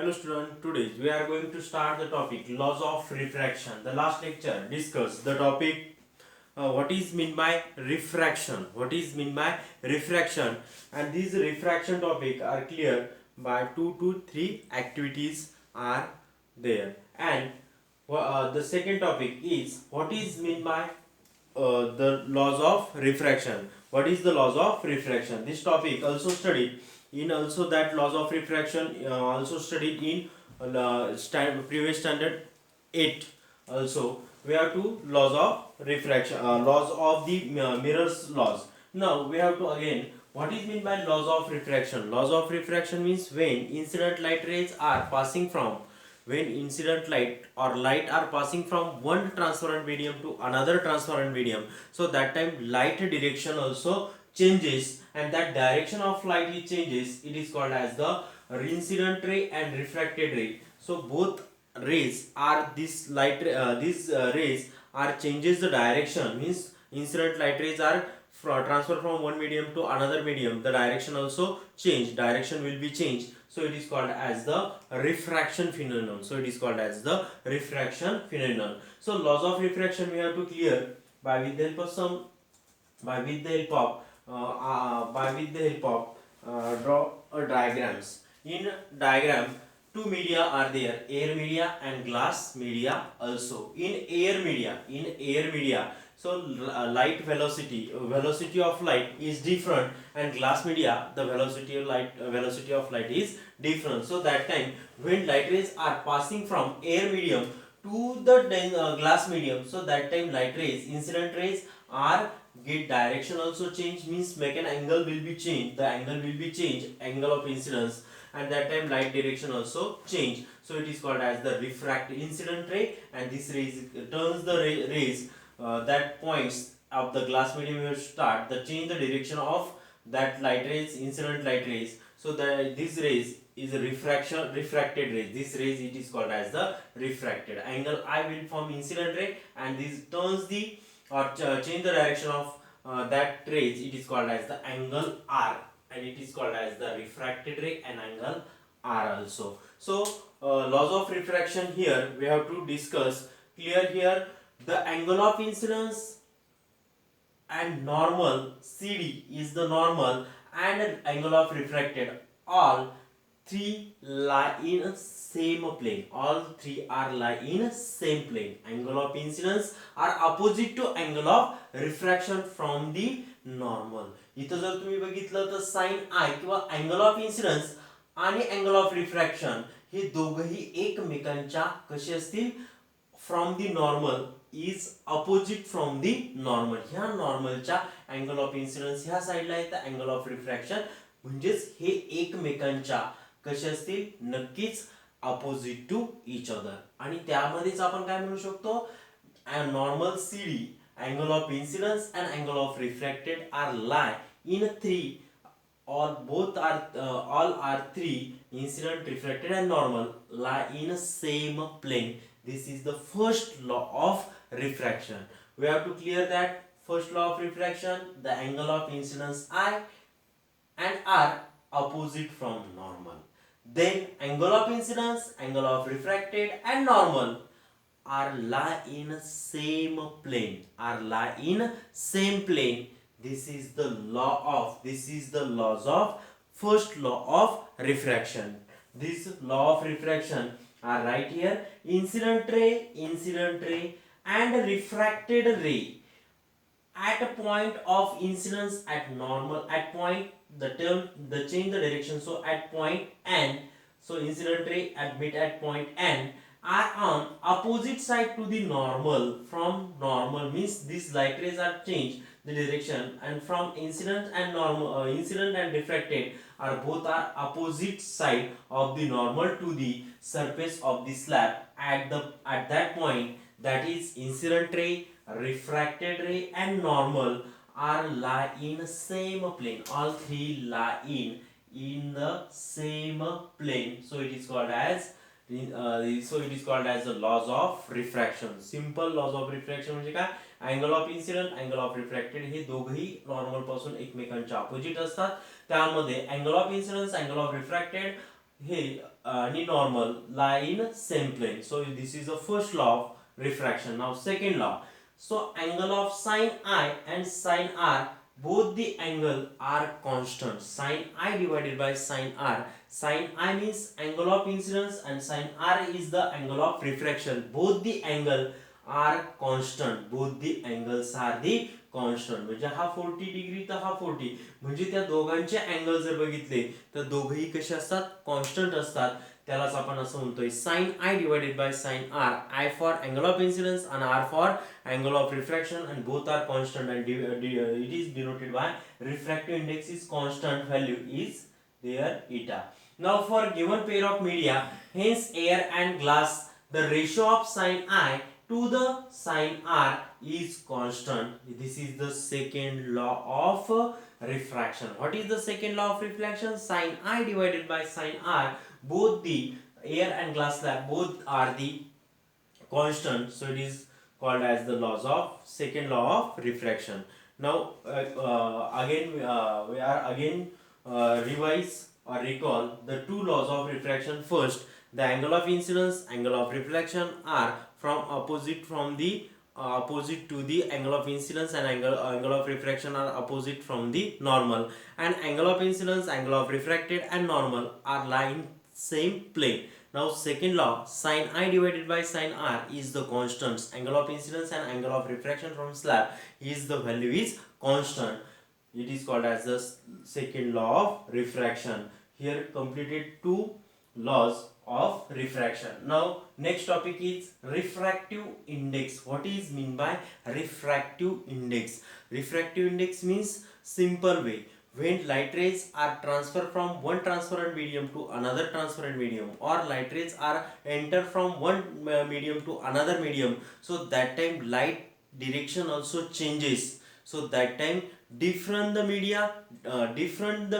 Hello student, today we are going to start the topic laws of refraction. The last lecture discussed the topic what is mean by refraction. What is mean by refraction, and these refraction topic are clear by 2 to 3 activities are there. And the second topic is what is mean by the laws of refraction. What is the laws of refraction? This topic also studied in also that laws of refraction also studied in previous standard 8. Also we have two laws of refraction, laws of the mirrors laws. Now we have to again, what is mean by laws of refraction? Laws of refraction means when incident light or light are passing from one transparent medium to another transparent medium, so that time light direction also changes, and that direction of light is changes, it is called as the incident ray and refracted ray. So both rays are this light these rays are changes the direction, means incident light rays are transfer from one medium to another medium, the direction also change, direction will be changed, so it is called as the refraction phenomenon. So it is called as the refraction phenomenon. So laws of refraction we have to clear by with the help of some, by with the help of draw a diagrams. In diagram, two media are there, air media and glass media. Also in air media, so light velocity of light is different, and glass media the velocity of light is different. So that time when light rays are passing from air medium to the glass medium, so that time light rays, incident rays are get direction also change, means make an angle will be changed, the angle will be changed, angle of incidence, and that time light direction also change. So it is called as the refract incident ray, and this rays turns the rays that points of the glass medium will start the change the direction of that light rays, incident light rays. So the this rays is a refracted rays, this rays it is called as the refracted. Angle I will form incident ray, and this turns the or change the direction of that rays, it is called as the angle R, and it is called as the refracted ray and angle R also. So laws of refraction here we have to discuss clear here. The angle of incidence and normal CD is the normal, and angle of refracted, all three lie in a same plane, all three are lie in a same plane. Angle of incidence are opposite to angle of refraction from the normal. इथं जर तुम्ही बघितलं तर sign आय किंवा angle of incidence आणि angle of refraction हे दोघही एकमेकांच्या कसे असतील, from the normal is opposite from the normal. ह्या नॉर्मलच्या अँगल ऑफ इन्सिडन्स ह्या साईडला आहे, तर अँगल ऑफ रिफ्रॅक्शन म्हणजेच हे एकमेकांच्या कसे असतील, नक्कीच अपोजिट टू इच अदर. आणि त्यामध्येच आपण काय म्हणू शकतो, normal CD, angle of incidence and angle of refracted are lie in three, or both are all are three, incident, refracted and normal lie in a same plane. This is the first law of refraction. We have to clear that first law of refraction, the angle of incidence I and R opposite from normal. Then angle of incidence, angle of refracted and normal are lie in same plane, are lie in same plane. This is the laws of first law of refraction. This law of refraction are right here, incident ray and refracted ray at a point of incidence at normal, at point the change the direction, so at point N, so incident ray admit at point N are on opposite side to the normal. From normal means these light rays are changed the direction, and from incident and normal incident and refracted are both are opposite side of the normal to the surface of the slab at that point, that is incident ray, refracted ray and normal are lie in same plane, all three lie in the same plane. So it is called as the laws of refraction. Simple laws of refraction म्हणजे काय, angle of incident, angle of refracted हे दोघही normal पासून एकमेकांच्या opposite असतात. त्यामध्ये angle of incidence, angle of refracted हे आणि normal lie in same plane. So this is the first law of refraction. Now second law. So angle of sine I and sine R, both the angle are constant. Sine I divided by sine R. Sine I means angle of incidence and sine R is the angle of refraction. Both the angle are constant. Both the angles are the constant. म्हणजे हा 40 degree तर हा 40, म्हणजे त्या दोघांचे angle जर बघितले तर दोघेही कसे असतात, कॉन्स्टंट असतात. त्यालाच आपण असं म्हणतोय sine I divided by sine R. I for angle of incidence आणि R for angle of refraction, and both are constant and it is denoted by refractive index is constant, value is there eta. Now for given pair of media, hence air and glass, the ratio of sin I to the sin R is constant. This is the second law of refraction. What is the second law of refraction? Sin I divided by sin R, both the air and glass slab both are the constant, so it is called as the laws of second law of refraction. Now again we are again revise or recall the two laws of refraction. First, the angle of incidence, angle of reflection are from opposite from the opposite to the angle of incidence, and angle of refraction are opposite from the normal, and angle of incidence, angle of refracted and normal are lying same plane. Now second law, sin I divided by sin R is the constants. Angle of incidence and angle of refraction from slab is the value is constant. It is called as the second law of refraction. Here completed two laws of refraction. Now next topic is refractive index. What is mean by refractive index? Refractive index means simple way, when light rays are transferred from one transparent medium to another transparent medium, or light rays are enter from one medium to another medium, so that time light direction also changes. So that time different the media, different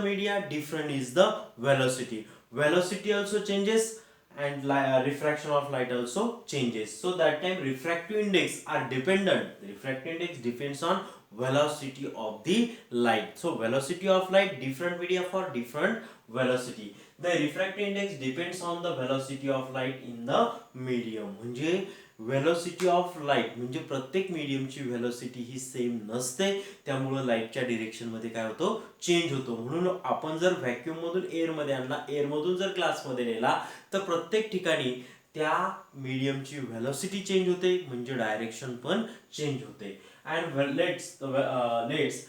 is the velocity. Velocity also changes, and refraction of light also changes. So that time refractive index are dependent. Refractive index depends on velocity of the light. So velocity of light, different media for different velocity. The refractive index depends on the velocity of light in the medium. म्हणजे velocity of light म्हणजे प्रत्येक मीडियमची velocity ही same नसते, त्यामुळे लाईटच्या direction मध्ये काय होतो, change होतो. म्हणून आपण जर व्हॅक्यूम मधून एअर मध्ये आणला, एअर मधून जर ग्लास मध्ये नेला, तर प्रत्येक ठिकाणी त्या मीडियमची वेलोसिटी चेंज होते, म्हणजे डायरेक्शन पण चेंज होते. And let's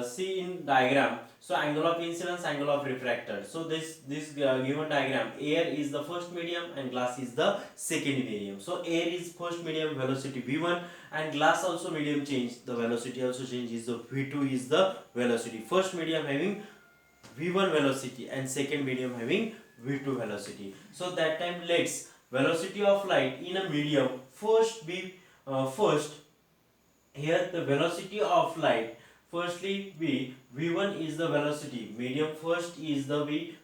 see in diagram. So angle of incidence, angle of refractor. So this given diagram, air is the first medium and glass is the second medium. So air is first medium, velocity v1, and glass also medium change, the velocity also changes. The v2 is the velocity. First medium having v1 velocity and second medium having v2 velocity. So that time let's velocity of light in a medium first be first here the velocity of light. Firstly, v1 is the velocity. Medium first is the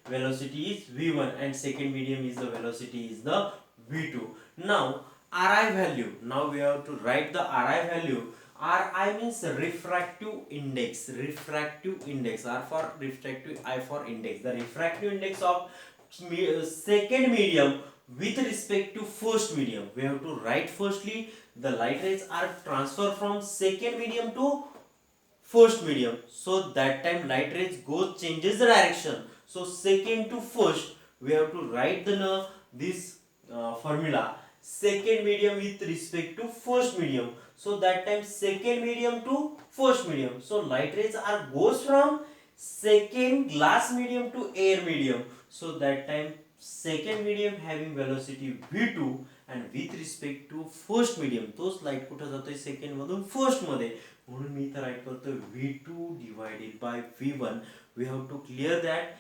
velocity is v1, and second medium is the velocity is the v2. Now Ri value. Now we have to write the Ri value. Ri means refractive index. Refractive index. R for refractive, I for index. The refractive index of second medium with respect to first medium. We have to write firstly the light rays are transferred from second medium to first medium, so that time light rays goes changes the direction. So second to first we have to write the this formula, second medium with respect to first medium. So that time second medium to first medium, so light rays are goes from second glass medium to air medium. So that time second medium having velocity v2, and with respect to first medium तोच light कुठं जातोय, second मधून first मध्ये, म्हणून मी इथं right करतो v2 divided by v1. we have to clear that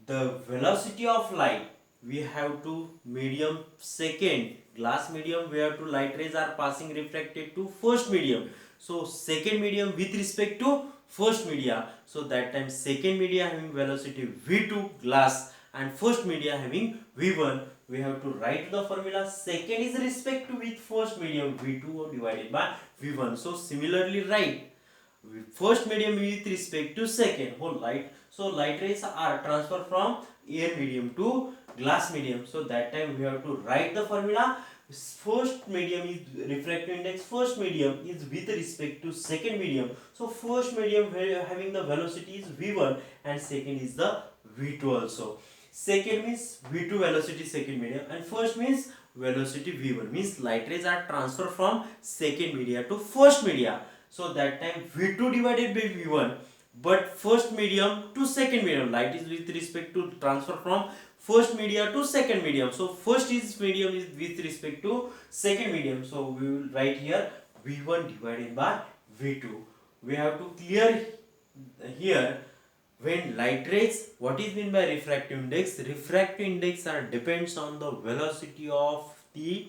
the velocity of light, we have to medium second glass medium, we have to light rays are passing refracted to first medium. So second medium with respect to first media, so that time second media having velocity v2 glass, and first media having v1. We have to write the formula, second is respect to with first medium v2 divided by v1. So similarly write first medium with respect to second whole light. So light rays are transferred from air medium to glass medium. So that time we have to write the formula. First medium is refractive index, first medium is with respect to second medium. So first medium having the velocity is v1 and second is the v2 also. Second means v2 velocity second medium and first means velocity v1, means light rays are transferred from second media to first media. So that time v2 divided by v1, but first medium to second medium, light is with respect to transfer from first media to second medium. So first is medium is with respect to second medium. So we will write here v1 divided by v2. We have to clear here when light rays, what is meant by refractive index? Refractive index are depends on the velocity of the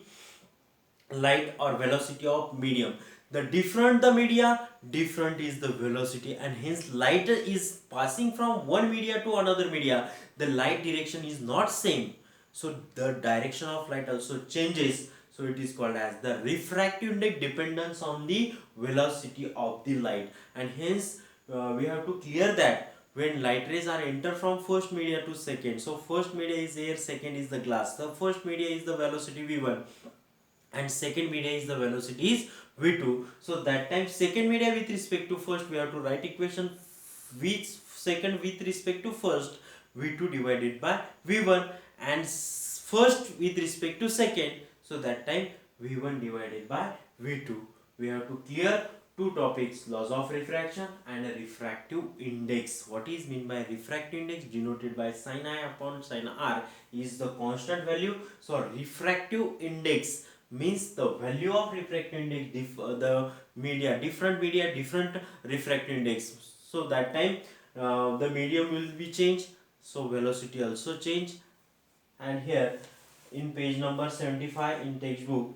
light or velocity of medium. The different the media, different is the velocity, and hence light is passing from one media to another media. The light direction is not same, so the direction of light also changes. So it is called as the refractive index dependence on the velocity of the light, and hence we have to clear that when light rays are enter from first media to second. So first media is air, second is the glass. The first media is the velocity v1 and second media is the velocity is v2. So that time second media with respect to first, we have to write equation which second with respect to first, v2 divided by v1, and first with respect to second, so that time v1 divided by v2. We have to clear two topics, laws of refraction and a refractive index. What is mean by refractive index? Denoted by sin I upon sin r is the constant value. So refractive index means the value of refractive index, the media, different refractive index. So that time the medium will be changed, so velocity also change. And here in page number 75 in textbook,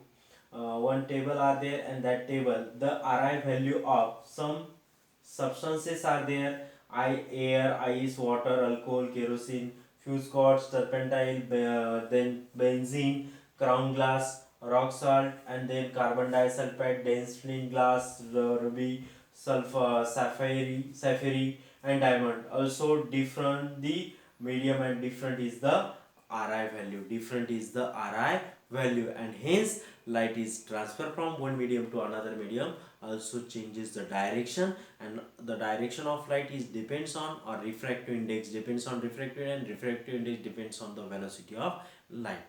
one table are there, and that table the Ri value of some substances are there: I air, ice, water, alcohol, kerosene, fuse cords, turpentine, then benzene, crown glass, rock salt, and then carbon disulfide, dense flint glass, ruby, sulfur, sapphire, and diamond. Also different the medium and different is the Ri value. Different is the Ri value, and hence light is transferred from one medium to another medium, also changes the direction, and the direction of light is depends on, or refractive index depends on refractive, and refractive index depends on the velocity of light.